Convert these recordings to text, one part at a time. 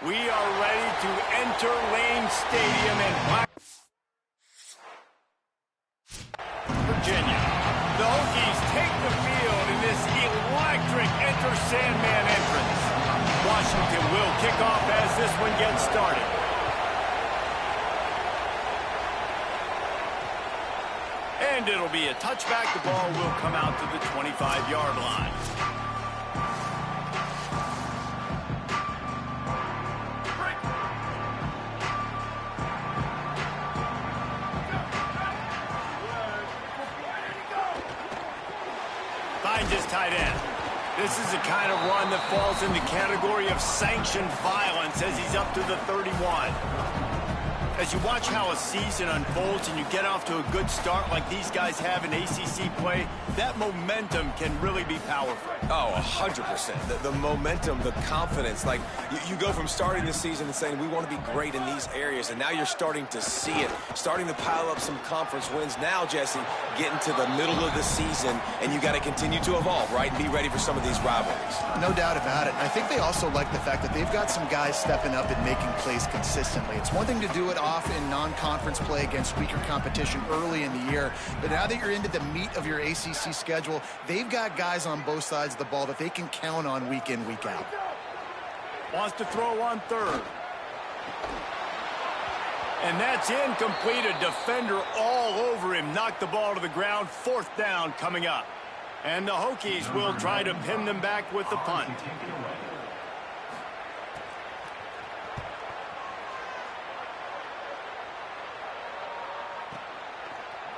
We are ready to enter Lane Stadium in Virginia. The Hokies take the field in this electric Enter Sandman entrance. Washington will kick off as this one gets started. And it'll be a touchback. The ball will come out to the 25-yard line. Finds his tight end. This is the kind of run that falls in the category of sanctioned violence as he's up to the 31. As you watch how a season unfolds and you get off to a good start like these guys have in ACC play, that momentum can really be powerful. Oh, 100%. The momentum, the confidence. Like, you go from starting the season and saying, we want to be great in these areas, and now you're starting to see it, starting to pile up some conference wins. Now, Jesse, getting to the middle of the season, and you got to continue to evolve, right, and be ready for some of these rivalries. No doubt about it. I think they also like the fact that they've got some guys stepping up and making plays consistently. It's one thing to do it off in non-conference play against weaker competition early in the year, but now that you're into the meat of your ACC schedule, they've got guys on both sides of the ball that they can count on week in, week out. Wants to throw on third. And that's incomplete. A defender all over him. Knocked the ball to the ground. Fourth down coming up. And the Hokies will try to pin them back with the punt.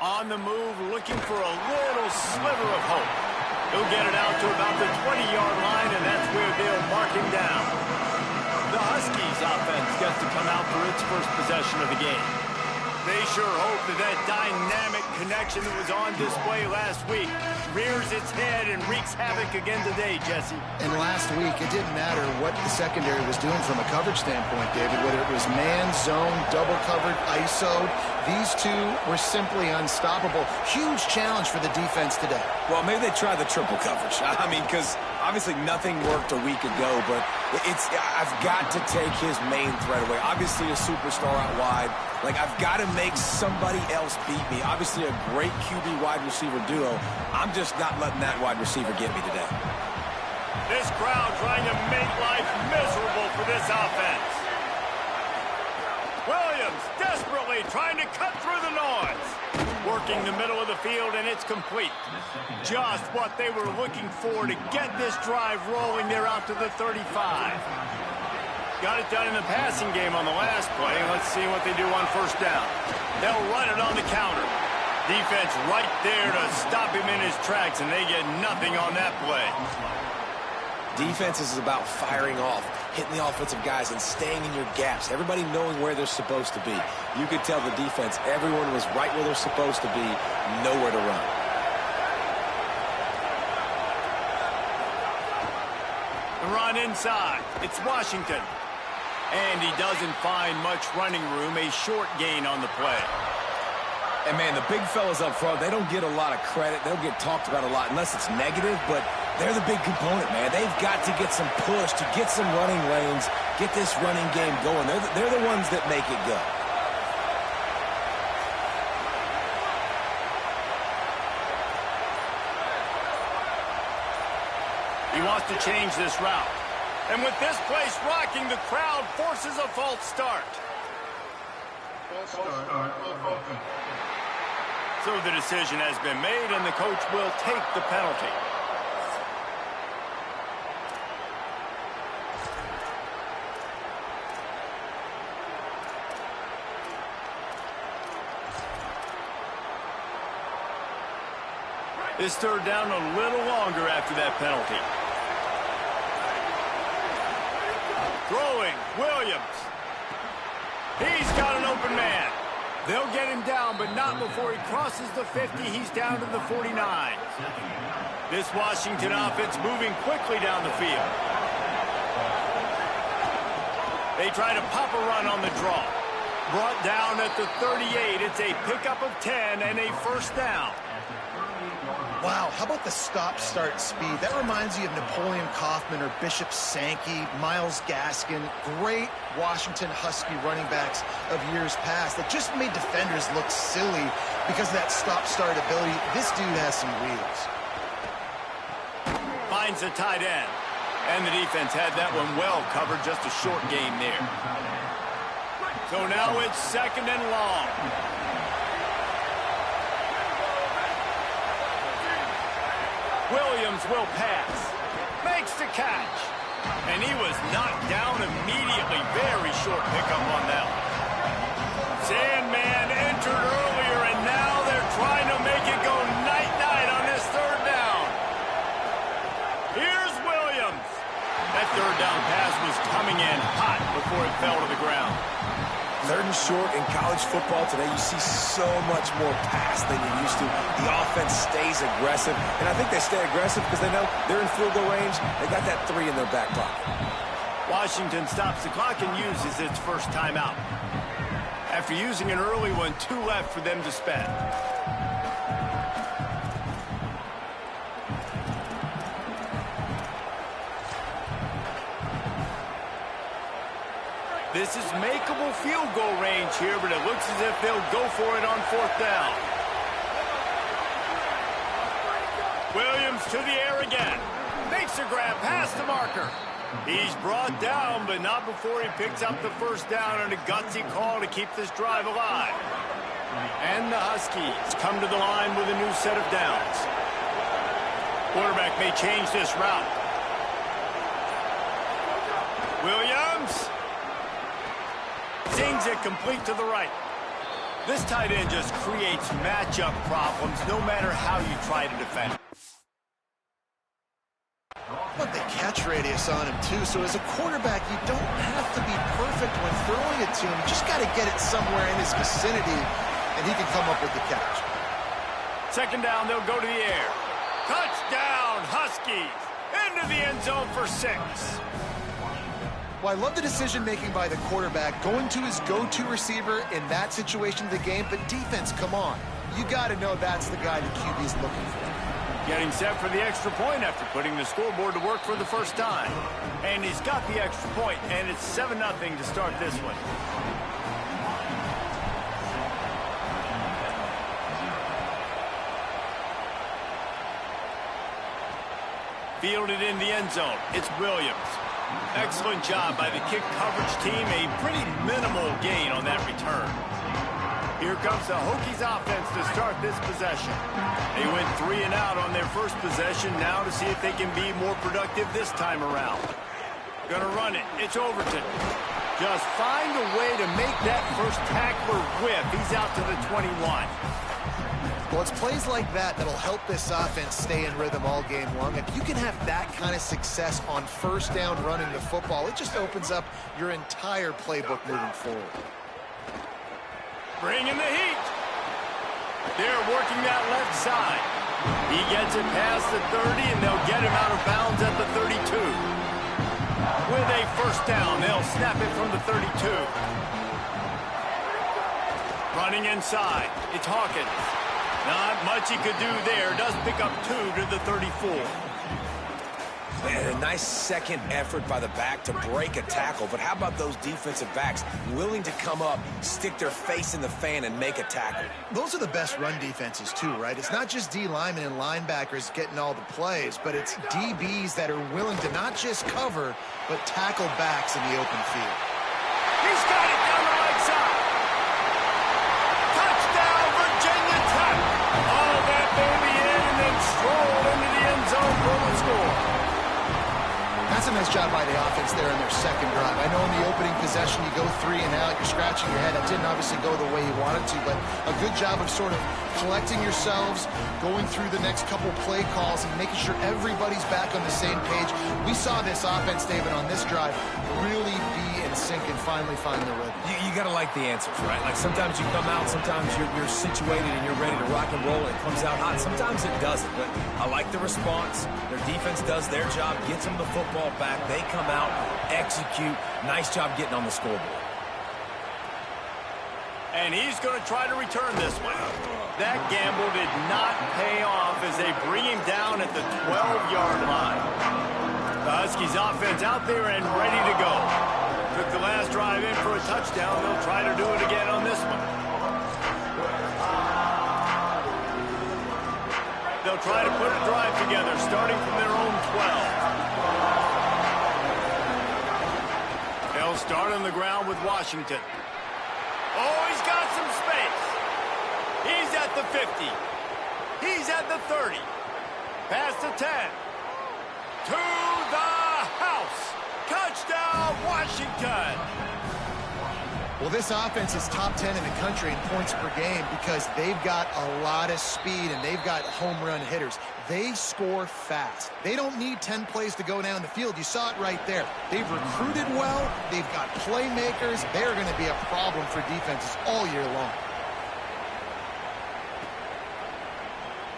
On the move, looking for a little sliver of hope. He'll get it out to about the 20-yard line, and that's where they'll mark him down. The Huskies offense gets to come out for its first possession of the game. They sure hope that dynamic connection that was on display last week rears its head and wreaks havoc again today, Jesse. And last week, it didn't matter what the secondary was doing from a coverage standpoint, David, whether it was man, zone, double covered, ISO. These two were simply unstoppable. Huge challenge for the defense today. Well, maybe they try the triple coverage. I mean, because obviously nothing worked a week ago, but I've got to take his main threat away. Obviously a superstar out wide. Like, I've got to make somebody else beat me. Obviously a great QB wide receiver duo. I'm just not letting that wide receiver get me today. This crowd trying to make life miserable for this offense. Williams desperately trying to cut through the noise. Working the middle of the field, and it's complete. Just what they were looking for to get this drive rolling. They're out to the 35. Got it done in the passing game on the last play. Let's see what they do on first down. They'll run it on the counter. Defense right there to stop him in his tracks, and they get nothing on that play. Defense is about firing off, hitting the offensive guys, and staying in your gaps. Everybody knowing where they're supposed to be. You could tell the defense, everyone was right where they're supposed to be, nowhere to run. The run inside. It's Washington. And he doesn't find much running room. A short gain on the play. And, man, the big fellas up front, they don't get a lot of credit. They'll get talked about a lot unless it's negative, but they're the big component, man. They've got to get some push, to get some running lanes, get this running game going. They're the ones that make it go. He wants to change this route. And with this place rocking, the crowd forces a false start. So the decision has been made, and the coach will take the penalty. This third down a little longer after that penalty. Throwing, Williams. He's got an open man. They'll get him down, but not before he crosses the 50. He's down to the 49. This Washington offense moving quickly down the field. They try to pop a run on the draw. Brought down at the 38. It's a pickup of 10 and a first down. Wow, how about the stop-start speed? That reminds you of Napoleon Kaufman or Bishop Sankey, Myles Gaskin, great Washington Husky running backs of years past that just made defenders look silly because of that stop-start ability. This dude has some wheels. Finds the tight end. And the defense had that one well covered, just a short game there. So now it's 2nd and long. Williams will pass. Makes the catch. And he was knocked down immediately. Very short pickup on that one. Sandman entered earlier, and now they're trying to make it go night-night on this 3rd down. Here's Williams. That 3rd down pass was coming in hot before it fell to the ground. 3rd and short in college football today, you see so much more pass than you used to. The offense stays aggressive, and I think they stay aggressive because they know they're in field goal range. They got that 3 in their back pocket. Washington stops the clock and uses its first timeout. After using an early one, 2 left for them to spend. This is makeable field goal range here, but it looks as if they'll go for it on 4th down. Williams to the air again. Makes a grab past the marker. He's brought down, but not before he picks up the 1st down on a gutsy call to keep this drive alive. And the Huskies come to the line with a new set of downs. Quarterback may change this route. Williams sings it complete to the right. This tight end just creates matchup problems no matter how you try to defend. But the catch radius on him, too. So as a quarterback, you don't have to be perfect when throwing it to him. You just got to get it somewhere in his vicinity, and he can come up with the catch. 2nd down, they'll go to the air. Touchdown, Huskies. Into the end zone for 6. Well, I love the decision-making by the quarterback, going to his go-to receiver in that situation of the game. But defense, come on. You got to know that's the guy the QB's looking for. Getting set for the extra point after putting the scoreboard to work for the first time. And he's got the extra point, and it's 7-0 to start this one. Fielded in the end zone. It's Williams. Excellent job by the kick coverage team. A pretty minimal gain on that return. Here comes the Hokies offense to start this possession. They went 3 and out on their first possession. Now to see if they can be more productive this time around. Gonna run it. It's Overton. Just find a way to make that first tackler whip. He's out to the 21. Well, it's plays like that that'll help this offense stay in rhythm all game long. If you can have that kind of success on 1st down running the football, it just opens up your entire playbook moving forward. Bringing the heat. They're working that left side. He gets it past the 30, and they'll get him out of bounds at the 32. With a 1st down, they'll snap it from the 32. Running inside, it's Hawkins. Not much he could do there. Does pick up 2 to the 34. Man, a nice second effort by the back to break a tackle. But how about those defensive backs willing to come up, stick their face in the fan, and make a tackle? Those are the best run defenses, too, right? It's not just D linemen and linebackers getting all the plays, but it's DBs that are willing to not just cover, but tackle backs in the open field. He's got it down the right side. Touchdown, Virginia Tech. All that baby in and then strolled into the end zone for the score. That's a nice job by the offense there in their second drive. I know in the opening possession you go 3 and out, you're scratching your head. That didn't obviously go the way you wanted to, but a good job of sort of collecting yourselves, going through the next couple play calls, and making sure everybody's back on the same page. We saw this offense, David, on this drive really be in sync and finally find the rhythm. You got to like the answers, right? Like sometimes you come out, sometimes you're situated and you're ready to rock and roll and it comes out hot. Sometimes it doesn't, but I like the response. Their defense does their job, gets them the football back. They come out, execute. Nice job getting on the scoreboard. And he's going to try to return this one. That gamble did not pay off as they bring him down at the 12-yard line. The Huskies offense out there and ready to go. Took the last drive in for a touchdown. They'll try to do it again on this one. They'll try to put a drive together, starting from their own 12. They'll start on the ground with Washington. Oh, he's got some space. He's at the 50. He's at the 30. Past the 10. To the house. Touchdown, Washington. Well, this offense is top 10 in the country in points per game because they've got a lot of speed and they've got home run hitters. They score fast. They don't need 10 plays to go down the field. You saw it right there. They've recruited well. They've got playmakers. They're going to be a problem for defenses all year long.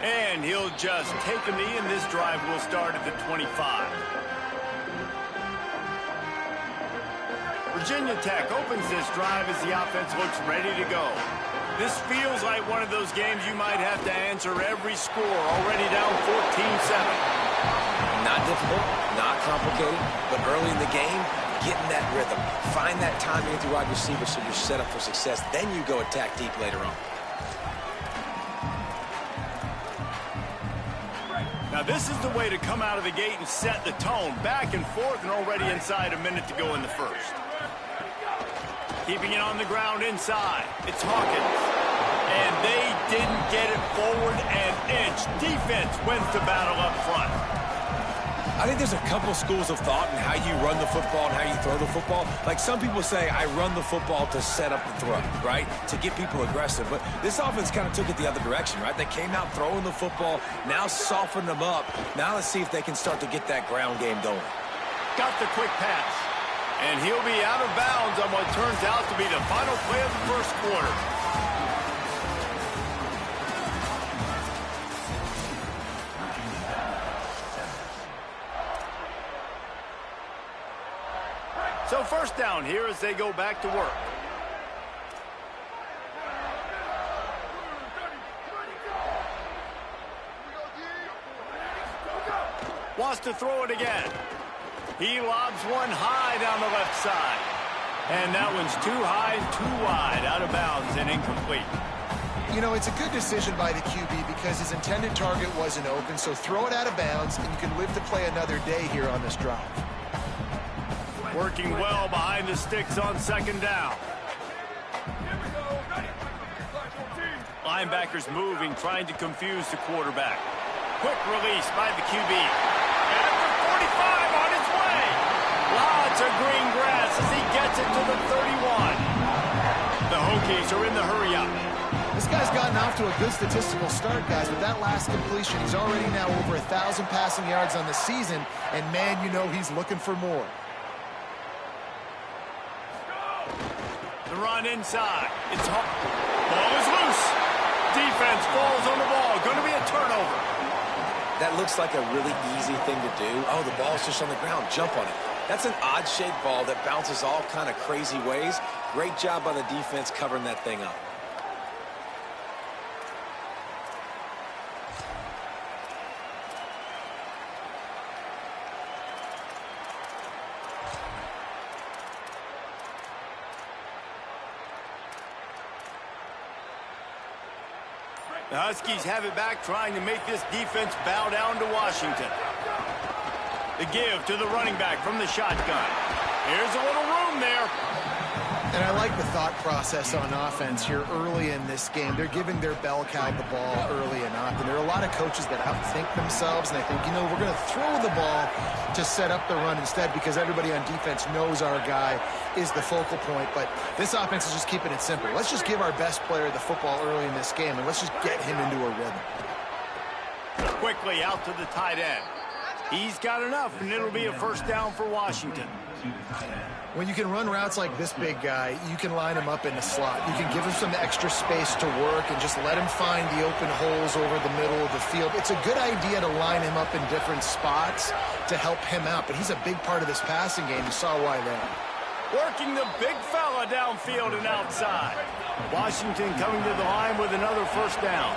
And he'll just take a knee, and this drive will start at the 25. Virginia Tech opens this drive as the offense looks ready to go. This feels like one of those games you might have to answer every score, already down 14-7. Not difficult, not complicated, but early in the game, getting that rhythm. Find that timing with your wide receiver so you're set up for success. Then you go attack deep later on. Now this is the way to come out of the gate and set the tone. Back and forth and already inside a minute to go in the first. Keeping it on the ground inside. It's Hawkins. And they didn't get it forward an inch. Defense wins the battle up front. I think there's a couple schools of thought in how you run the football and how you throw the football. Like some people say, I run the football to set up the throw, right? To get people aggressive. But this offense kind of took it the other direction, right? They came out throwing the football, now softened them up. Now let's see if they can start to get that ground game going. Got the quick pass. And he'll be out of bounds on what turns out to be the final play of the first quarter. So first down here as they go back to work. Wants to throw it again. He lobs one high down the left side. And that one's too high, too wide, out of bounds and incomplete. You know, it's a good decision by the QB because his intended target wasn't open, so throw it out of bounds, and you can live to play another day here on this drive. Working well behind the sticks on second down. Linebackers moving, trying to confuse the quarterback. Quick release by the QB. After 45 on his way. Lots of green grass as he gets it to the 31. The Hokies are in the hurry-up. This guy's gotten off to a good statistical start, guys. With that last completion, he's already now over 1,000 passing yards on the season, and man, you know he's looking for more. The run inside. It's ball is loose. Defense falls on the ball. Going to be a turnover. That looks like a really easy thing to do. Oh, the ball's just on the ground. Jump on it. That's an odd-shaped ball that bounces all kind of crazy ways. Great job by the defense covering that thing up. The Huskies have it back, trying to make this defense bow down to Washington. The give to the running back from the shotgun. Here's a little room there. And I like the thought process on offense here early in this game. They're giving their bell cow the ball early and often. There are a lot of coaches that outthink themselves, and they think, you know, we're going to throw the ball to set up the run instead because everybody on defense knows our guy is the focal point. But this offense is just keeping it simple. Let's just give our best player the football early in this game, and let's just get him into a rhythm. Quickly out to the tight end. He's got enough, and it'll be a first down for Washington. When you can run routes like this big guy, you can line him up in the slot. You can give him some extra space to work and just let him find the open holes over the middle of the field. It's a good idea to line him up in different spots to help him out, but he's a big part of this passing game. You saw why there. Working the big fella downfield and outside. Washington coming to the line with another first down.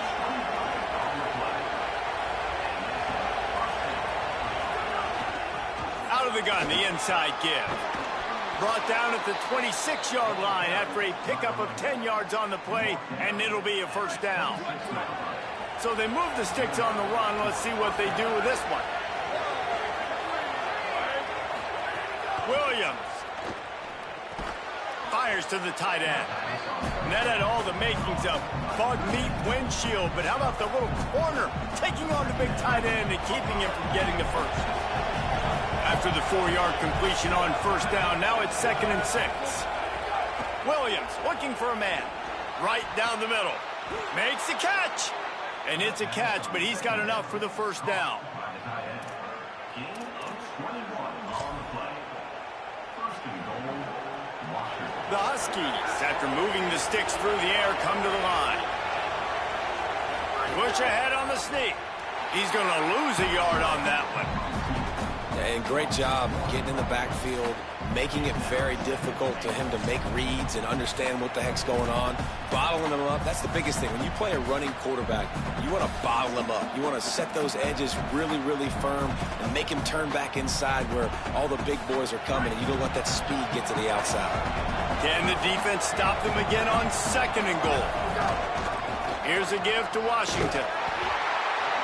Out of the gun, the inside give. Brought down at the 26-yard line after a pickup of 10 yards on the play, and it'll be a first down. So they move the sticks on the run. Let's see what they do with this one. Williams fires to the tight end. And that had all the makings of bug meat windshield, but how about the little corner taking on the big tight end and keeping him from getting the first? After the 4-yard completion on first down, now it's 2nd and 6. Williams looking for a man. Right down the middle. Makes the catch. And it's a catch, but he's got enough for the first down. The Huskies, after moving the sticks through the air, come to the line. Push ahead on the sneak. He's going to lose a yard on that one. And great job getting in the backfield, making it very difficult to him to make reads and understand what the heck's going on. Bottling him up, that's the biggest thing. When you play a running quarterback, you want to bottle him up. You want to set those edges really, really firm and make him turn back inside where all the big boys are coming, and you don't let that speed get to the outside. Can the defense stop them again on 2nd and goal? Here's a give to Washington.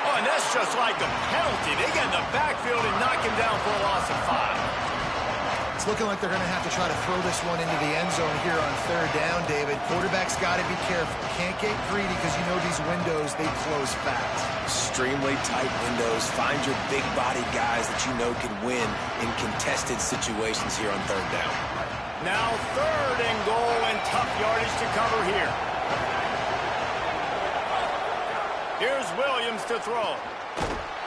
Oh, and that's just like a penalty. They get in the backfield and knock him down for a loss of 5. It's looking like they're going to have to try to throw this one into the end zone here on 3rd down, David. Quarterback's got to be careful. Can't get greedy because you know these windows, they close fast. Extremely tight windows. Find your big-bodied guys that you know can win in contested situations here on 3rd down. Now 3rd and goal and tough yardage to cover here. Here's Williams to throw.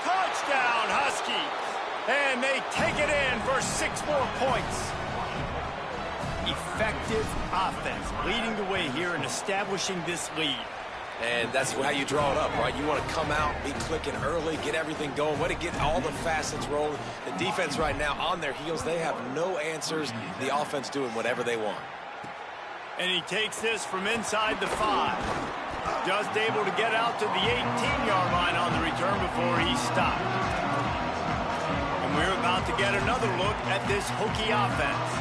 Touchdown, Huskies. And they take it in for 6 more points. Effective offense leading the way here and establishing this lead. And that's how you draw it up, right? You want to come out, be clicking early, get everything going, way to get all the facets rolling. The defense right now on their heels, they have no answers. The offense doing whatever they want. And he takes this from inside the 5. Just able to get out to the 18-yard line on the return before he stopped. And we're about to get another look at this Hokie offense.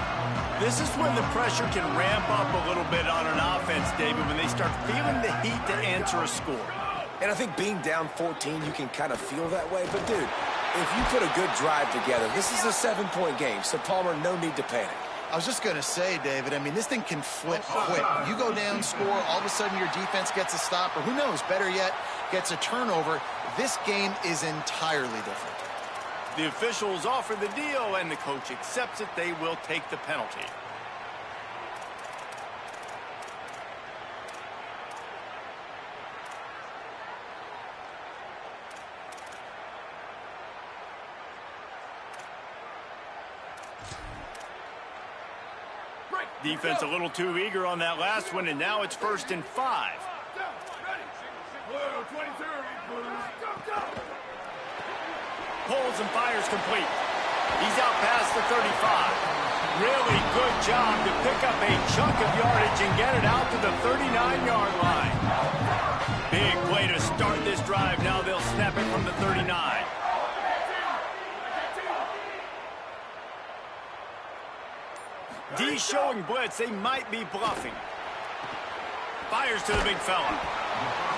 This is when the pressure can ramp up a little bit on an offense, David, when they start feeling the heat to answer a score. And I think being down 14, you can kind of feel that way. But, dude, if you put a good drive together, this is a 7-point game. So, Palmer, no need to panic. I was just going to say, David, I mean, this thing can flip quick. You go down, score, all of a sudden your defense gets a stop, or who knows, better yet, gets a turnover. This game is entirely different. The officials offer the deal, and the coach accepts it. They will take the penalty. Defense a little too eager on that last one, and now it's 1st and 5. Pulls and fires complete. He's out past the 35. Really good job to pick up a chunk of yardage and get it out to the 39-yard line. Big play to start this drive. Now they'll snap it from the 39. D showing blitz. They might be bluffing. Fires to the big fella.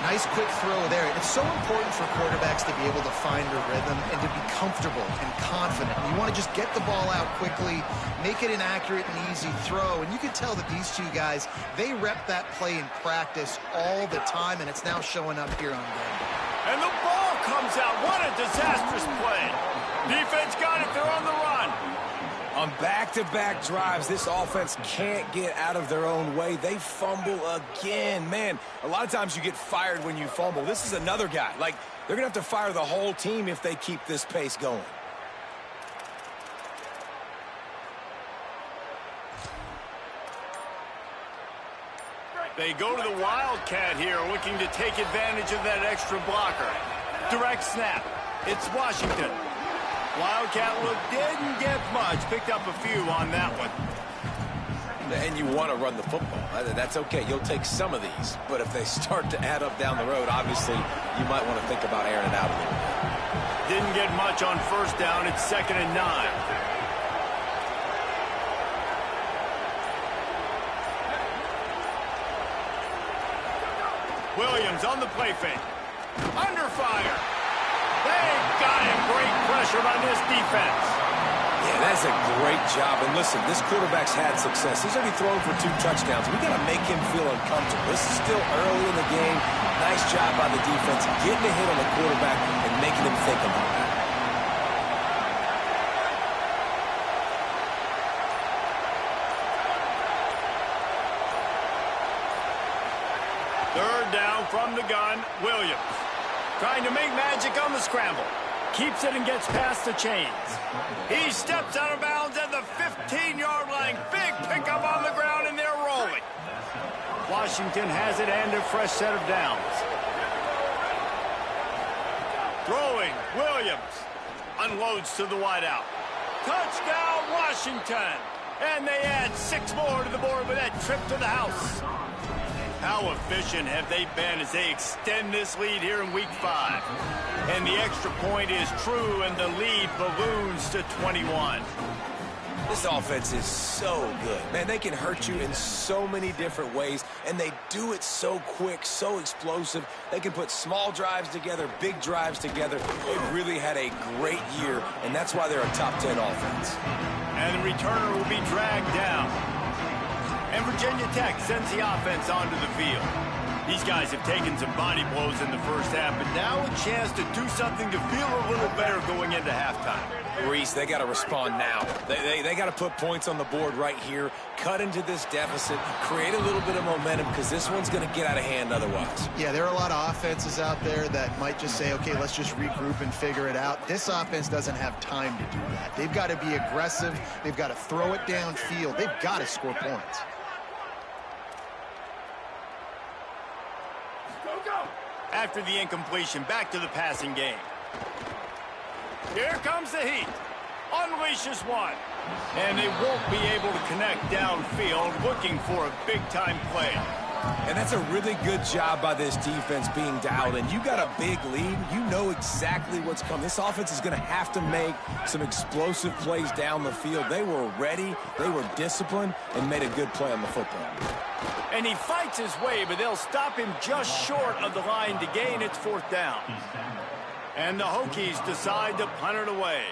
Nice quick throw there. It's so important for quarterbacks to be able to find a rhythm and to be comfortable and confident. You want to just get the ball out quickly, make it an accurate and easy throw. And you can tell that these two guys, they rep that play in practice all the time, and it's now showing up here on game. And the ball comes out. What a disastrous play. Defense got it. They're on the run. On back-to-back drives, this offense can't get out of their own way. They fumble again. Man, a lot of times you get fired when you fumble. This is another guy. Like, they're going to have to fire the whole team if they keep this pace going. They go to the Wildcat here, looking to take advantage of that extra blocker. Direct snap. It's Washington. Wildcat look didn't get much. Picked up a few on that one. and you want to run the football. That's okay. You'll take some of these. But if they start to add up down the road, obviously, you might want to think about airing it out a little bit. Didn't get much on first down. It's 2nd and 9. Williams on the play fake. Under fire. They got him. Great pressure by this defense. Yeah, that's a great job. And listen, this quarterback's had success. He's already thrown for 2 touchdowns. We got to make him feel uncomfortable. This is still early in the game. Nice job by the defense, getting a hit on the quarterback and making him think about that. Third down from the gun. Williams trying to make magic on the scramble. Keeps it and gets past the chains. He steps out of bounds at the 15-yard line. Big pickup on the ground, and they're rolling. Washington has it and a fresh set of downs. Throwing. Williams unloads to the wideout. Touchdown, Washington. And they add 6 more to the board with that trip to the house. How efficient have they been as they extend this lead here in Week 5? And the extra point is true, and the lead balloons to 21. This offense is so good. Man, they can hurt you in so many different ways, and they do it so quick, so explosive. They can put small drives together, big drives together. They've really had a great year, and that's why they're a top 10 offense. And the returner will be dragged down. And Virginia Tech sends the offense onto the field. These guys have taken some body blows in the first half, but now a chance to do something to feel a little better going into halftime. Reese, they got to respond now. They got to put points on the board right here, cut into this deficit, create a little bit of momentum, because this one's going to get out of hand otherwise. Yeah, there are a lot of offenses out there that might just say, okay, let's just regroup and figure it out. This offense doesn't have time to do that. They've got to be aggressive. They've got to throw it downfield. They've got to score points. After the incompletion, back to the passing game. Here comes the heat. Unleashes one. And they won't be able to connect downfield, looking for a big-time play. And that's a really good job by this defense being dialed in. You got a big lead. You know exactly what's coming. This offense is going to have to make some explosive plays down the field. They were ready, they were disciplined, and made a good play on the football. And he fights his way, but they'll stop him just short of the line to gain its 4th down. And the Hokies decide to punt it away.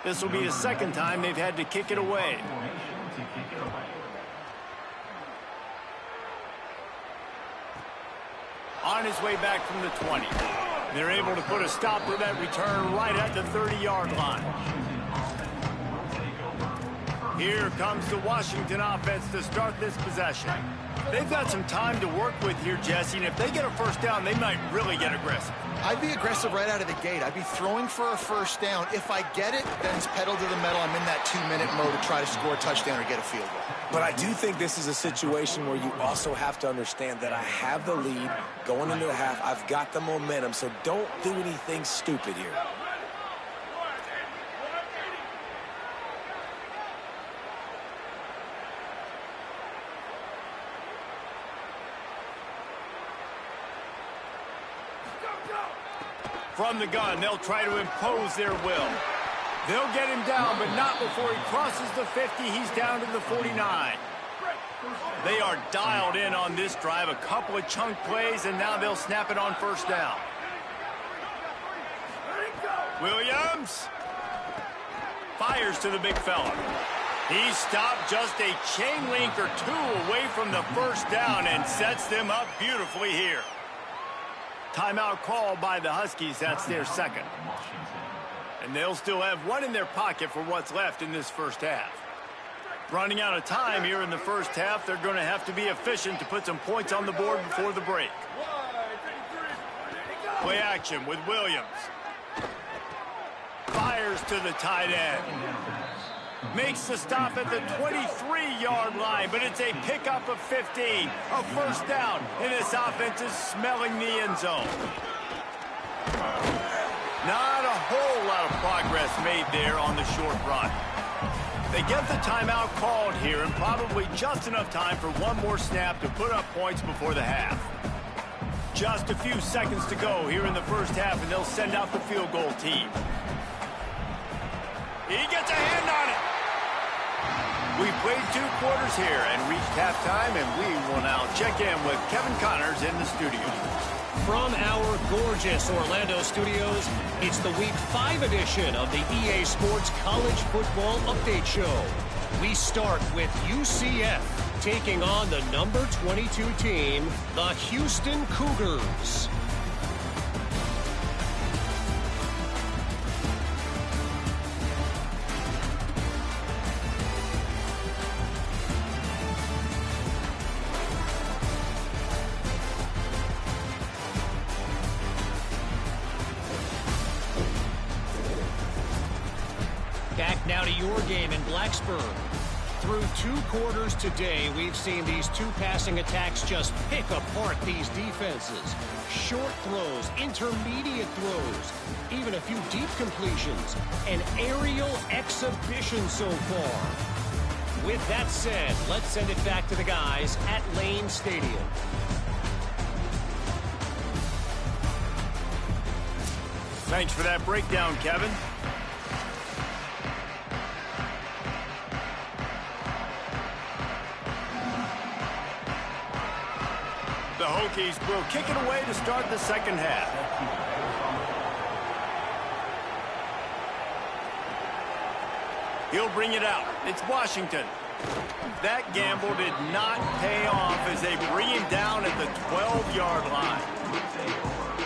This will be the 2nd time they've had to kick it away. On his way back from the 20. They're able to put a stop to that return right at the 30-yard line. Here comes the Washington offense to start this possession. They've got some time to work with here, Jesse, and if they get a first down, they might really get aggressive. I'd be aggressive right out of the gate. I'd be throwing for a first down. If I get it, then it's pedal to the metal. I'm in that 2-minute mode to try to score a touchdown or get a field goal. But I do think this is a situation where you also have to understand that I have the lead going into the half. I've got the momentum, so don't do anything stupid here. From the gun, they'll try to impose their will. They'll get him down, but not before he crosses the 50. He's down to the 49. They are dialed in on this drive. A couple of chunk plays, and now they'll snap it on first down. Williams fires to the big fella. He stopped just a chain link or 2 away from the first down and sets them up beautifully here. Timeout called by the Huskies. That's their 2nd. And they'll still have 1 in their pocket for what's left in this first half. Running out of time here in the first half, they're going to have to be efficient to put some points on the board before the break. Play action with Williams. Fires to the tight end. Makes the stop at the 23-yard line, but it's a pickup of 15. A first down, and this offense is smelling the end zone. Not a whole lot of progress made there on the short run. They get the timeout called here, and probably just enough time for one more snap to put up points before the half. Just a few seconds to go here in the first half, and they'll send out the field goal team. He gets a hand on it. We've played 2 quarters here and reached halftime, and we will now check in with Kevin Connors in the studio. From our gorgeous Orlando studios, it's the Week 5 edition of the EA Sports College Football Update Show. We start with UCF taking on the number 22 team, the Houston Cougars. Back now to your game in Blacksburg. Through 2 quarters today, we've seen these 2 passing attacks just pick apart these defenses. Short throws, intermediate throws, even a few deep completions. An aerial exhibition so far. With that said, let's send it back to the guys at Lane Stadium. Thanks for that breakdown, Kevin. The Hokies will kick it away to start the second half. He'll bring it out. It's Washington. That gamble did not pay off as they bring him down at the 12-yard line.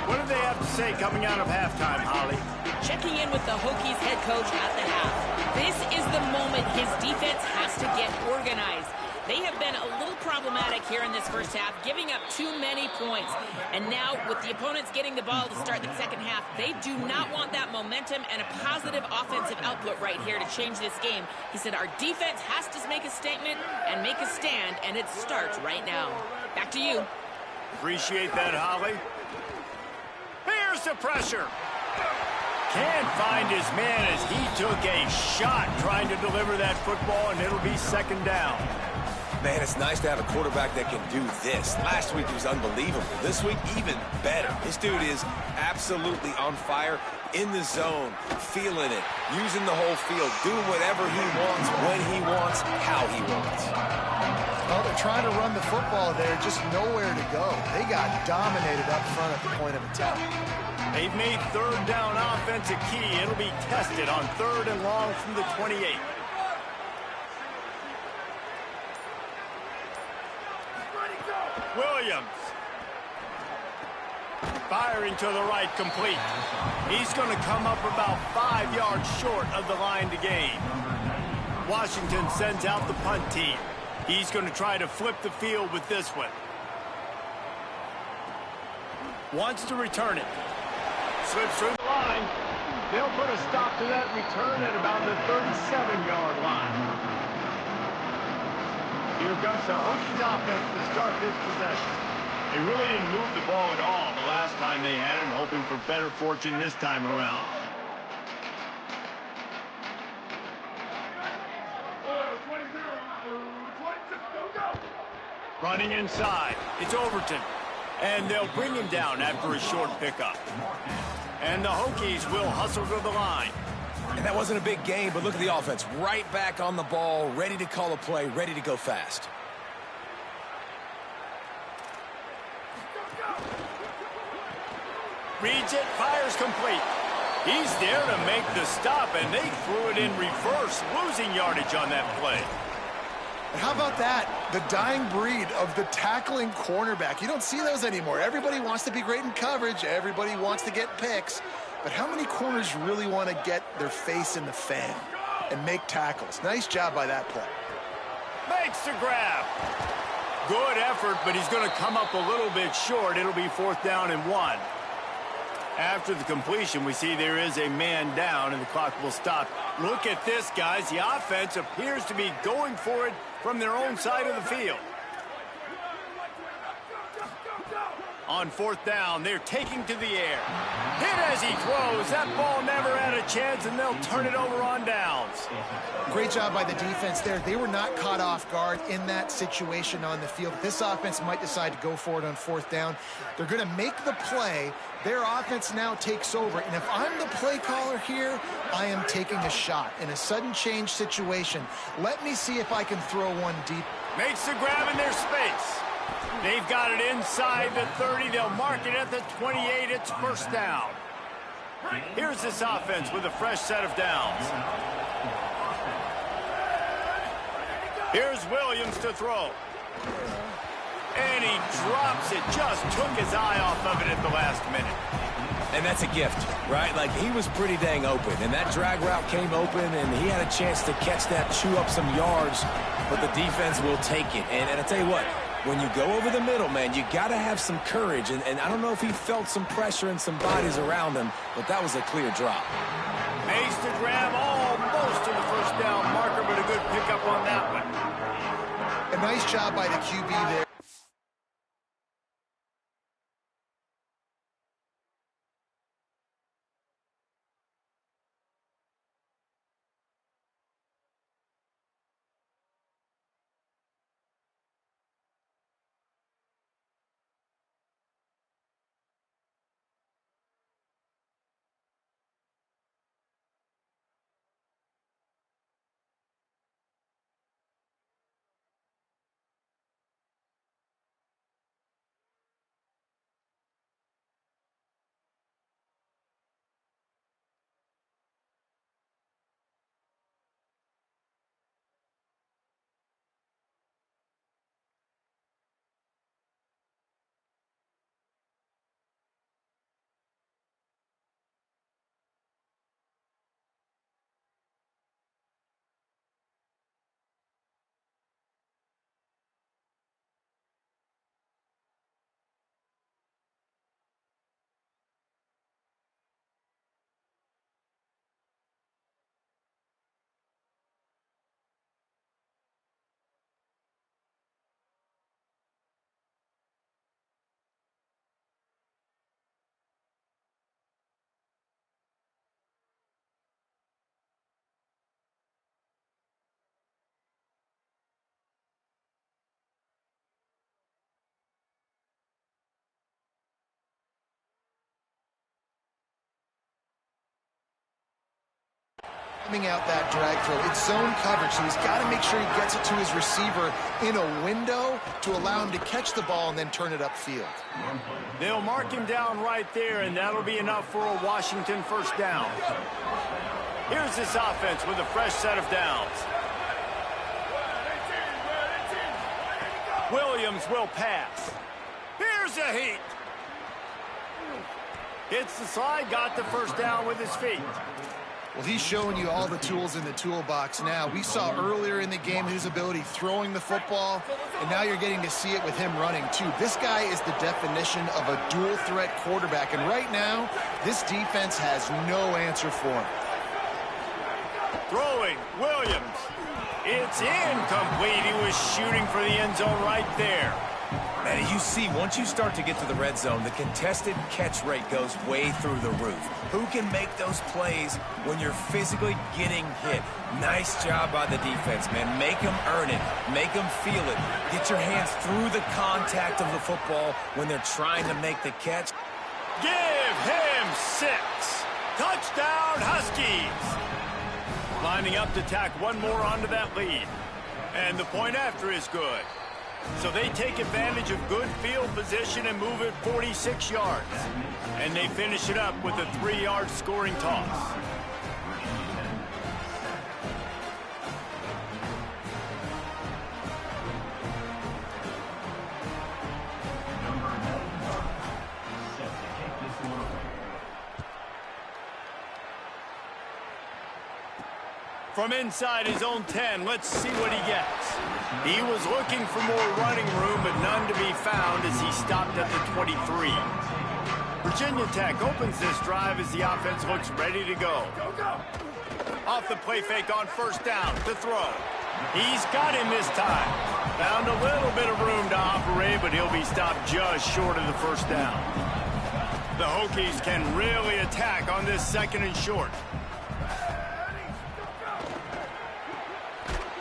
What do they have to say coming out of halftime, Holly? Checking in with the Hokies head coach at the half. This is the moment his defense has to get organized. They have been a little problematic here in this first half, giving up too many points. And now, with the opponents getting the ball to start the second half, they do not want that momentum and a positive offensive output right here to change this game. He said, our defense has to make a statement and make a stand, and it starts right now. Back to you. Appreciate that, Holly. Here's the pressure. Can't find his man as he took a shot trying to deliver that football, and it'll be second down. Man, it's nice to have a quarterback that can do this. Last week he was unbelievable. This week, even better. This dude is absolutely on fire, in the zone, feeling it, using the whole field, doing whatever he wants, when he wants, how he wants. Well, they're trying to run the football there, just nowhere to go. They got dominated up front at the point of attack. They've made third down offense a key. It'll be tested on 3rd and long from the 28. Williams. Firing to the right, complete. He's going to come up about 5 yards short of the line to gain. Washington sends out the punt team. He's going to try to flip the field with this one. Wants to return it. Slips through the line. They'll put a stop to that return at about the 37-yard line. Here comes the Hokies offense to start this possession. They really didn't move the ball at all the last time they had it, hoping for better fortune this time around. Running inside. It's Overton. And they'll bring him down after a short pickup. And the Hokies will hustle to the line. And that wasn't a big game, but look at the offense. Right back on the ball, ready to call a play, ready to go fast. Reads it, fires complete. He's there to make the stop, and they threw it in reverse, losing yardage on that play. And how about that? The dying breed of the tackling cornerback. You don't see those anymore. Everybody wants to be great in coverage. Everybody wants to get picks. But how many corners really want to get their face in the fan and make tackles? Nice job by that play. Makes the grab. Good effort, but he's going to come up a little bit short. It'll be 4th down and 1. After the completion, we see there is a man down, and the clock will stop. Look at this, guys. The offense appears to be going for it from their own side of the field. On 4th down, they're taking to the air. Hit as he throws. That ball never had a chance, and they'll turn it over on downs. Great job by the defense there. They were not caught off guard in that situation on the field. This offense might decide to go for it on 4th down. They're going to make the play. Their offense now takes over. And if I'm the play caller here, I am taking a shot in a sudden change situation. Let me see if I can throw one deep. Makes the grab in their space. They've got it inside the 30. They'll mark it at the 28. It's 1st down. Here's this offense with a fresh set of downs. Here's Williams to throw. And he drops it. Just took his eye off of it at the last minute. And that's a gift, right? Like, he was pretty dang open, and that drag route came open, and he had a chance to catch that, chew up some yards, but the defense will take it. And I tell you what, when you go over the middle, man, you got to have some courage, and I don't know if he felt some pressure and some bodies around him, but that was a clear drop. Makes the grab almost to the 1st down marker, but a good pickup on that one. A nice job by the QB there. Coming out that drag throw, it's zone coverage, so he's got to make sure he gets it to his receiver in a window to allow him to catch the ball and then turn it upfield. They'll mark him down right there, and that'll be enough for a Washington 1st down. Here's this offense with a fresh set of downs. Williams will pass. Here's a heat. Hits the slide, got the 1st down with his feet. Well, he's showing you all the tools in the toolbox now. We saw earlier in the game his ability throwing the football, and now you're getting to see it with him running, too. This guy is the definition of a dual-threat quarterback, and right now, this defense has no answer for him. Throwing, Williams. It's incomplete. He was shooting for the end zone right there. And as you see, once you start to get to the red zone, the contested catch rate goes way through the roof. Who can make those plays when you're physically getting hit? Nice job by the defense, man. Make them earn it. Make them feel it. Get your hands through the contact of the football when they're trying to make the catch. Give him 6. Touchdown, Huskies. Lining up to tack one more onto that lead. And the point after is good. So they take advantage of good field position and move it 46 yards. And they finish it up with a 3-yard scoring toss. From inside his own 10, let's see what he gets. He was looking for more running room, but none to be found as he stopped at the 23. Virginia Tech opens this drive as the offense looks ready to go. Off the play fake on 1st down to throw. He's got him this time. Found a little bit of room to operate, but he'll be stopped just short of the 1st down. The Hokies can really attack on this 2nd and short.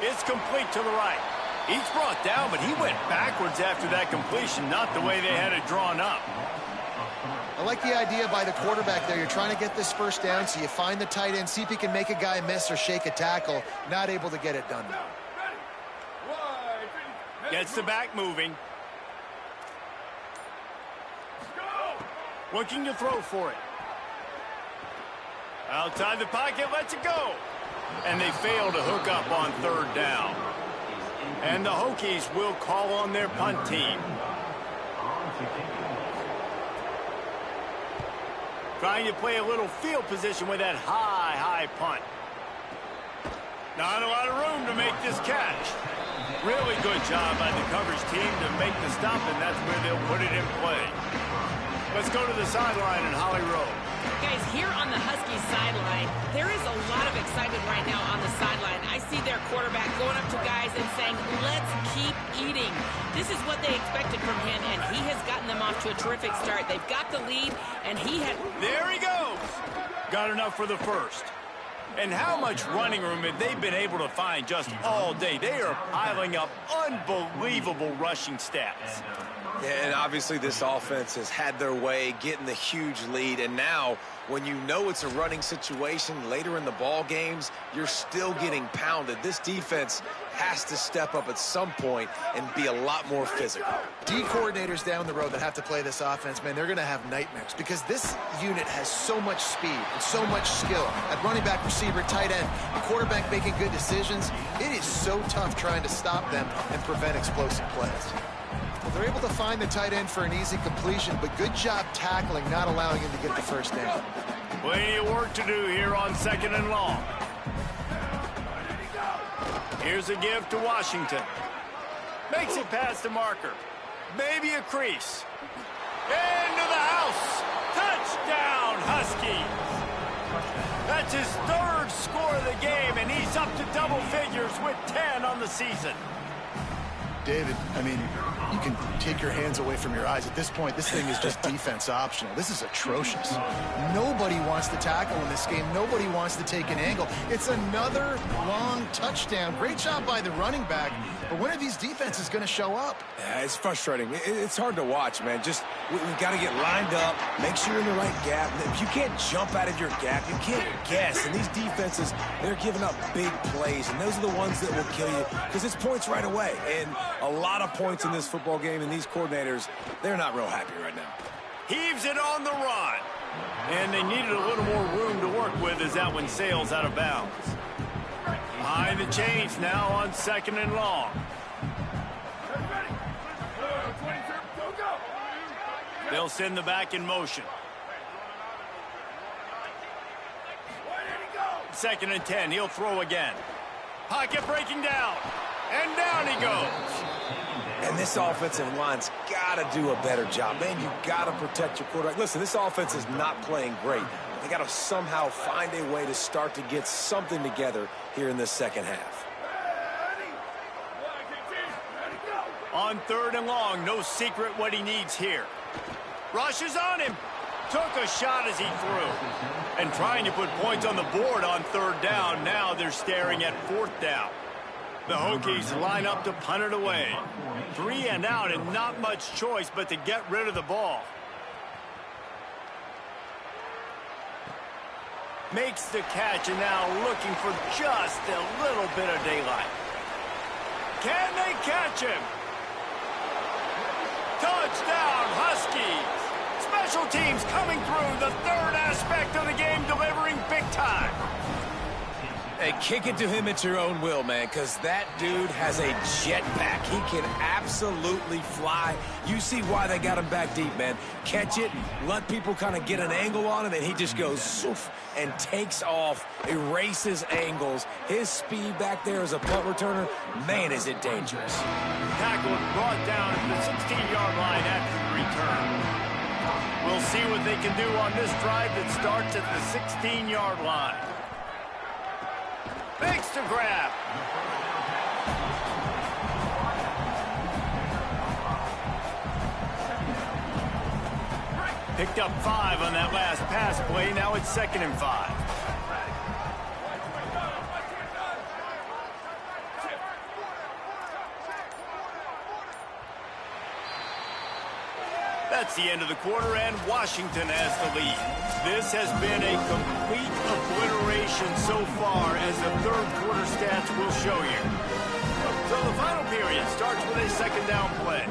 It's complete to the right. He's brought down, but he went backwards after that completion, not the way they had it drawn up. I like the idea by the quarterback there. You're trying to get this first down, so you find the tight end, see if he can make a guy miss or shake a tackle. Not able to get it done. Gets the back moving. Looking to throw for it. Outside the pocket, lets it go. And they fail to hook up on 3rd down. And the Hokies will call on their punt team. Trying to play a little field position with that high punt. Not a lot of room to make this catch. Really good job by the coverage team to make the stop, and that's where they'll put it in play. Let's go to the sideline in Holly Rowe. Guys, here on the Huskies sideline, there is a lot of excitement right now on the sideline. I see their quarterback going up to guys and saying, let's keep eating. This is what they expected from him, and he has gotten them off to a terrific start. They've got the lead, and he had... There he goes. Got enough for the first. And how much running room have they been able to find just all day? They are piling up unbelievable rushing stats. Yeah, and obviously this offense has had their way, getting the huge lead, and now when you know it's a running situation later in the ball games, you're still getting pounded. This defense has to step up at some point and be a lot more physical. D coordinators down the road that have to play this offense, man, they're going to have nightmares because this unit has so much speed and so much skill at running back, receiver, tight end, the quarterback making good decisions. It is so tough trying to stop them and prevent explosive plays. Well, they're able to find the tight end for an easy completion, but good job tackling, not allowing him to get the first down. Plenty of work to do here on 2nd and long. Here's a give to Washington. Makes it past the marker. Maybe a crease. Into the house. Touchdown, Huskies. That's his 3rd score of the game, and he's up to double figures with 10 on the season. David, I mean, you can take your hands away from your eyes. At this point, this thing is just defense optional. This is atrocious. Nobody wants to tackle in this game. Nobody wants to take an angle. It's another long touchdown. Great job by the running back. But when are these defenses going to show up? Yeah, it's frustrating. It's hard to watch, man. Just, we've got to get lined up, make sure you're in the right gap. If you can't jump out of your gap, you can't guess. And these defenses, they're giving up big plays, and those are the ones that will kill you because it's points right away. And a lot of points in this football game, and these coordinators, they're not real happy right now. Heaves it on the run. And they needed a little more room to work with as that one sails out of bounds. Behind the chains now on 2nd and long. They'll send the back in motion. 2nd and 10. He'll throw again. Pocket breaking down. And down he goes. And this offensive line's got to do a better job. Man, you got to protect your quarterback. Listen, this offense is not playing great. They got to somehow find a way to start to get something together here in this second half. On 3rd and long, no secret what he needs here. Rushes on him. Took a shot as he threw. And trying to put points on the board on 3rd down. Now they're staring at 4th down. The Hokies line up to punt it away. 3 and out and not much choice but to get rid of the ball. Makes the catch and now looking for just a little bit of daylight. Can they catch him? Touchdown, Huskies. Special teams coming through, the 3rd aspect of the game, delivering big time. Hey, kick it to him at your own will, man, because that dude has a jetpack. He can absolutely fly. You see why they got him back deep, man. Catch it, let people kind of get an angle on him, and he just goes zoof and takes off, erases angles. His speed back there as a punt returner, man, is it dangerous. Tackled, brought down at the 16-yard line after the return. We'll see what they can do on this drive that starts at the 16-yard line. Makes the grab. Picked up 5 on that last pass play. Now it's 2nd and 5. That's the end of the quarter, and Washington has the lead. This has been a complete obliteration so far, as the third quarter stats will show you. So the final period starts with a 2nd down play.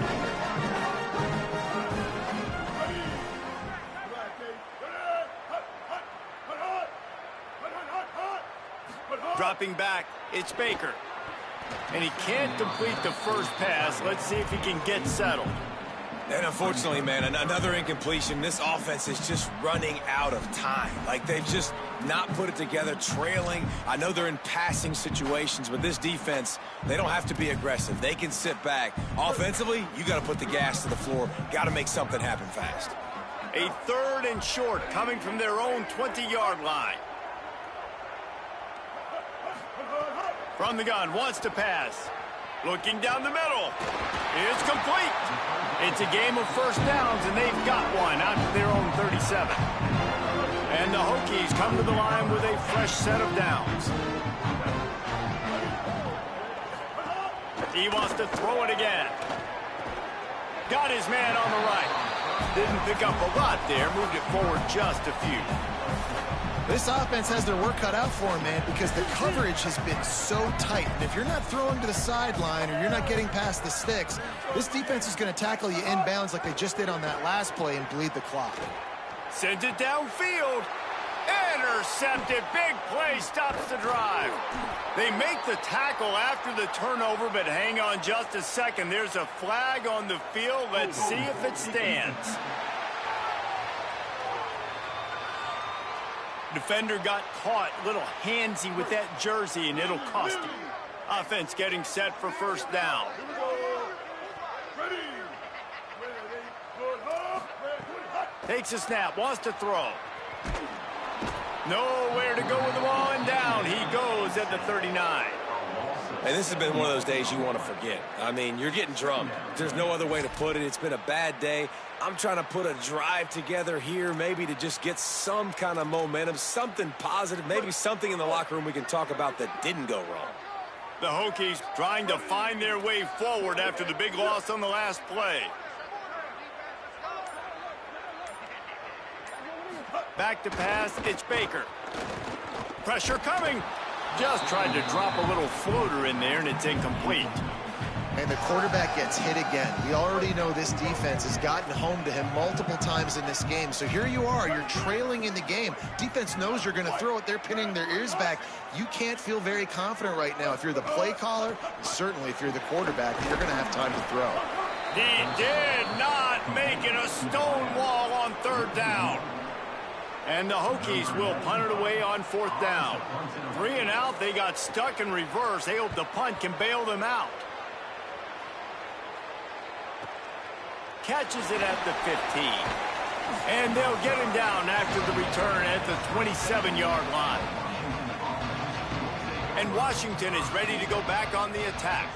Dropping back, it's Baker. And he can't complete the first pass. Let's see if he can get settled. And unfortunately, man, another incompletion. This offense is just running out of time. Like, they've just not put it together, trailing. I know they're in passing situations, but this defense, they don't have to be aggressive. They can sit back. Offensively, you got to put the gas to the floor. Got to make something happen fast. A 3rd and short coming from their own 20-yard line. From the gun, wants to pass. Looking down the middle. It's complete. It's a game of first downs, and they've got one out to their own 37. And the Hokies come to the line with a fresh set of downs. He wants to throw it again. Got his man on the right. Didn't pick up a lot there. Moved it forward just a few. This offense has their work cut out for them, man, because the coverage has been so tight. And if you're not throwing to the sideline or you're not getting past the sticks, this defense is going to tackle you inbounds like they just did on that last play and bleed the clock. Sends it downfield. Intercepted. Big play stops the drive. They make the tackle after the turnover, but hang on just a second. There's a flag on the field. Let's see if it stands. Defender got caught a little handsy with that jersey, and it'll cost him. Offense getting set for first down. Takes a snap, wants to throw. Nowhere to go with the ball, and down he goes at the 39. And this has been one of those days you want to forget. I mean, you're getting drummed. There's no other way to put it. It's been a bad day. I'm trying to put a drive together here, maybe to just get some kind of momentum, something positive, maybe something in the locker room we can talk about that didn't go wrong. The Hokies trying to find their way forward after the big loss on the last play. Back to pass, it's Baker. Pressure coming. Just tried to drop a little floater in there, and it's incomplete. And the quarterback gets hit again. We already know this defense has gotten home to him multiple times in this game. So here you are, you're trailing in the game. Defense knows you're going to throw it. They're pinning their ears back. You can't feel very confident right now. If you're the play caller, certainly if you're the quarterback, you're going to have time to throw. He did not make it a stone wall on 3rd down. And the Hokies will punt it away on 4th down. 3 and out, they got stuck in reverse. They hope the punt can bail them out. Catches it at the 15. And they'll get him down after the return at the 27-yard line. And Washington is ready to go back on the attack.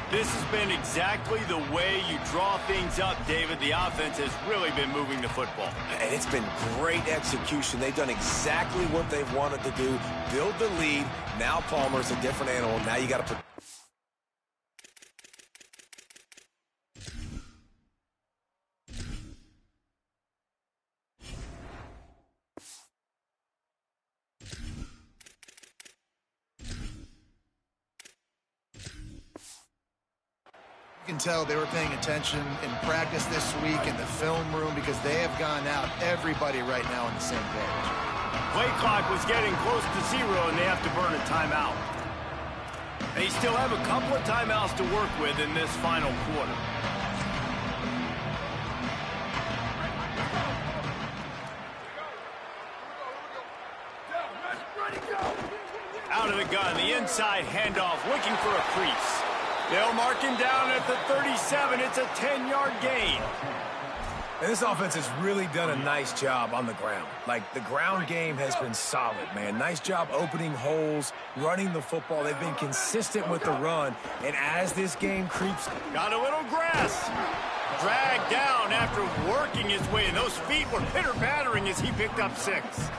This has been exactly the way you draw things up, David. The offense has really been moving the football. And it's been great execution. They've done exactly what they've wanted to do. Build the lead. Now Palmer's a different animal. Now you got to put... You can tell they were paying attention in practice this week in the film room because they have gone out, everybody right now on the same page. Play clock was getting close to 0, and they have to burn a timeout. They still have a couple of timeouts to work with in this final quarter. Out of the gun, the inside handoff, looking for a crease. They'll mark him down at the 37. It's a 10-yard gain. And this offense has really done a nice job on the ground. Like, the ground game has been solid, man. Nice job opening holes, running the football. They've been consistent with the run. And as this game creeps... Got a little grass. Dragged down after working his way, and those feet were pitter-pattering as he picked up 6.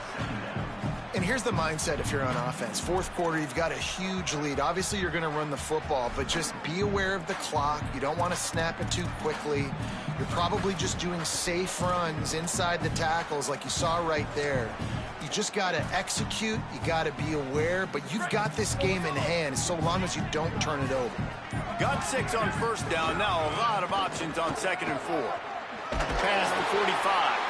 And here's the mindset if you're on offense. Fourth quarter, you've got a huge lead. Obviously, you're going to run the football, but just be aware of the clock. You don't want to snap it too quickly. You're probably just doing safe runs inside the tackles like you saw right there. You just got to execute. You got to be aware, but you've got this game in hand so long as you don't turn it over. Got 6 on first down. Now a lot of options on 2nd and 4. Past the 45.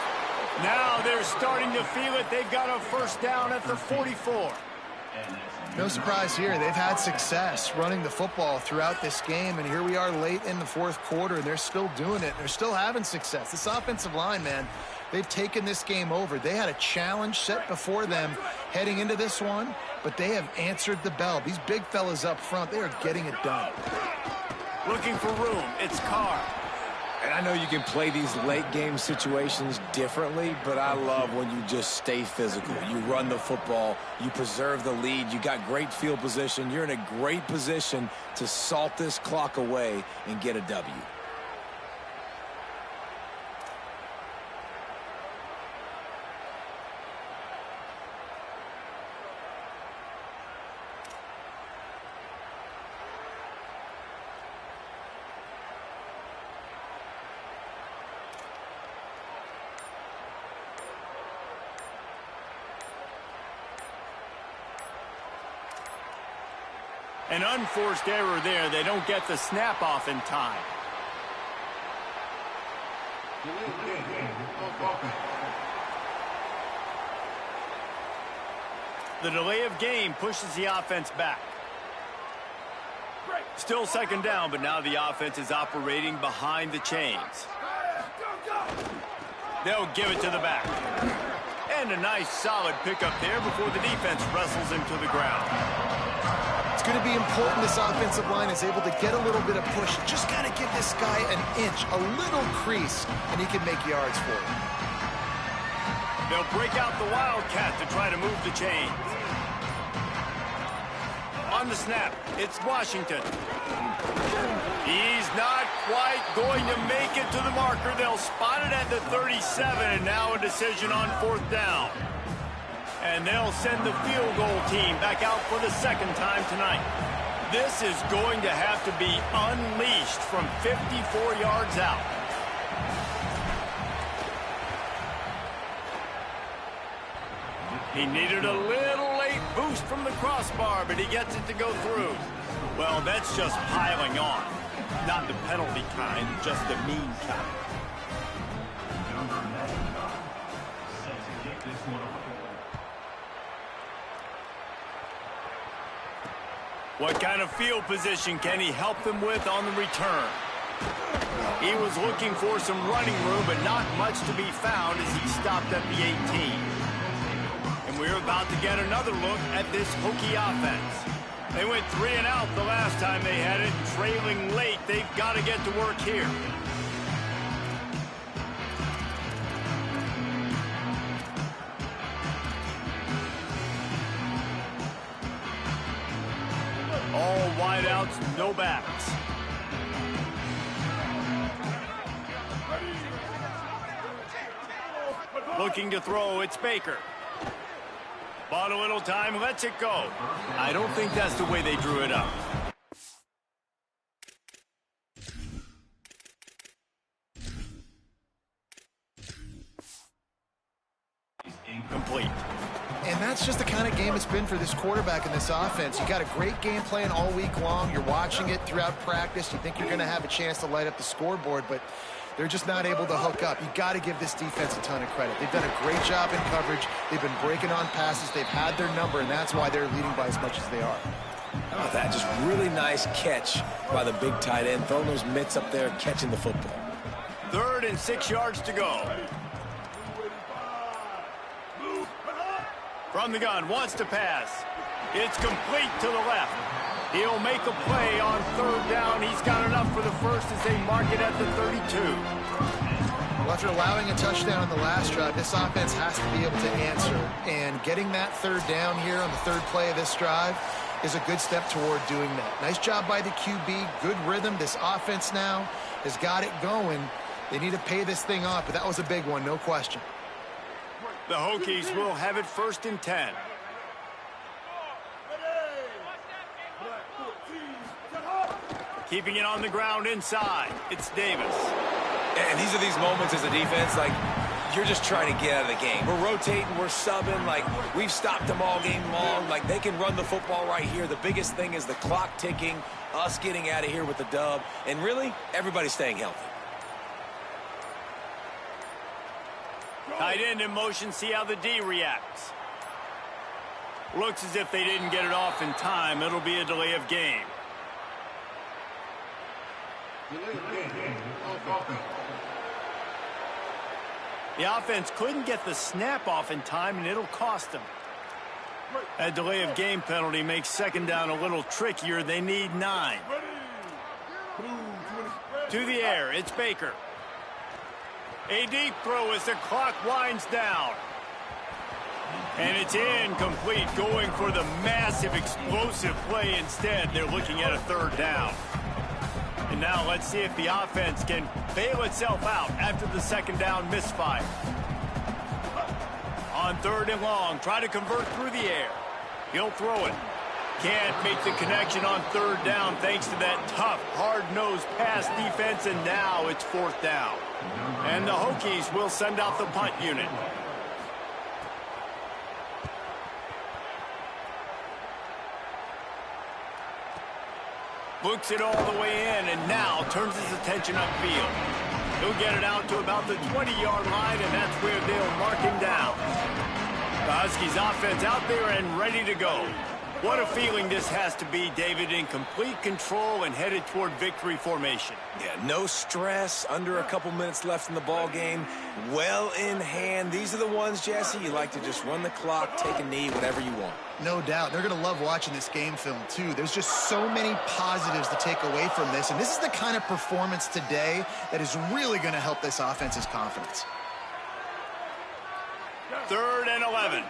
Now they're starting to feel it. They've got a first down at the 44. No surprise here. They've had success running the football throughout this game, and here we are late in the fourth quarter, and they're still doing it. They're still having success. This offensive line, man, they've taken this game over. They had a challenge set before them heading into this one, but they have answered the bell. These big fellas up front, they are getting it done. Looking for room. It's Carr. And I know you can play these late game situations differently, but I love when you just stay physical. You run the football, you preserve the lead, you got great field position. You're in a great position to salt this clock away and get a W. An unforced error there. They don't get the snap off in time. The delay of game pushes the offense back. Still 2nd down, but now the offense is operating behind the chains. They'll give it to the back. And a nice solid pickup there before the defense wrestles him to the ground. It's going to be important this offensive line is able to get a little bit of push. You just got to give this guy an inch, a little crease, and he can make yards for you. They'll break out the Wildcat to try to move the chains. On the snap, it's Washington. He's not quite going to make it to the marker. They'll spot it at the 37, and now a decision on 4th down. And they'll send the field goal team back out for the 2nd time tonight. This is going to have to be unleashed from 54 yards out. He needed a little late boost from the crossbar, but he gets it to go through. Well, that's just piling on. Not the penalty kind, just the mean kind. What kind of field position can he help them with on the return? He was looking for some running room, but not much to be found as he stopped at the 18. And we're about to get another look at this Hokie offense. They went 3 and out the last time they had it, and trailing late, they've got to get to work here. All wideouts, no backs. Looking to throw, it's Baker. Bought a little time, lets it go. I don't think that's the way they drew it up. Incomplete. And that's just the kind of game it's been for this quarterback in this offense. You got a great game plan all week long. You're watching it throughout practice. You think you're going to have a chance to light up the scoreboard, but they're just not able to hook up. You got to give this defense a ton of credit. They've done a great job in coverage. They've been breaking on passes. They've had their number, and that's why they're leading by as much as they are. How about that? Just really nice catch by the big tight end. Throwing those mitts up there, catching the football. 3rd and 6 yards to go. From the gun, wants to pass. It's complete to the left. He'll make a play on 3rd down. He's got enough for the first as they mark it at the 32. Well, after allowing a touchdown in the last drive, this offense has to be able to answer. And getting that 3rd down here on the 3rd play of this drive, is a good step toward doing that. Nice job by the QB, good rhythm. This offense now has got it going. They need to pay this thing off, but that was a big one, no question. The Hokies will have it 1st and 10. Keeping it on the ground inside. It's Davis. And these are these moments as a defense, like, you're just trying to get out of the game. We're rotating, we're subbing, like, we've stopped them all game long. Like, they can run the football right here. The biggest thing is the clock ticking, us getting out of here with the dub, and really, everybody staying healthy. Tight end in motion, see how the D reacts. Looks as if they didn't get it off in time. It'll be a delay of game. The offense couldn't get the snap off in time, and it'll cost them. That delay of game penalty makes 2nd down a little trickier. They need 9. To the air, it's Baker. A deep throw as the clock winds down. And it's incomplete, going for the massive explosive play instead. They're looking at a 3rd down. And now let's see if the offense can bail itself out after the 2nd down misfire. On 3rd and long, try to convert through the air. He'll throw it. Can't make the connection on 3rd down thanks to that tough, hard-nosed pass defense, and now it's 4th down. And the Hokies will send out the punt unit. Looks it all the way in, and now turns his attention upfield. He'll get it out to about the 20-yard line, and that's where they'll mark him down. The Huskies offense out there and ready to go. What a feeling this has to be, David, in complete control and headed toward victory formation. Yeah, no stress, under a couple minutes left in the ball game, well in hand. These are the ones, Jesse, you like to just run the clock, take a knee, whatever you want. No doubt. They're going to love watching this game film, too. There's just so many positives to take away from this, and this is the kind of performance today that is really going to help this offense's confidence. 3rd and 11.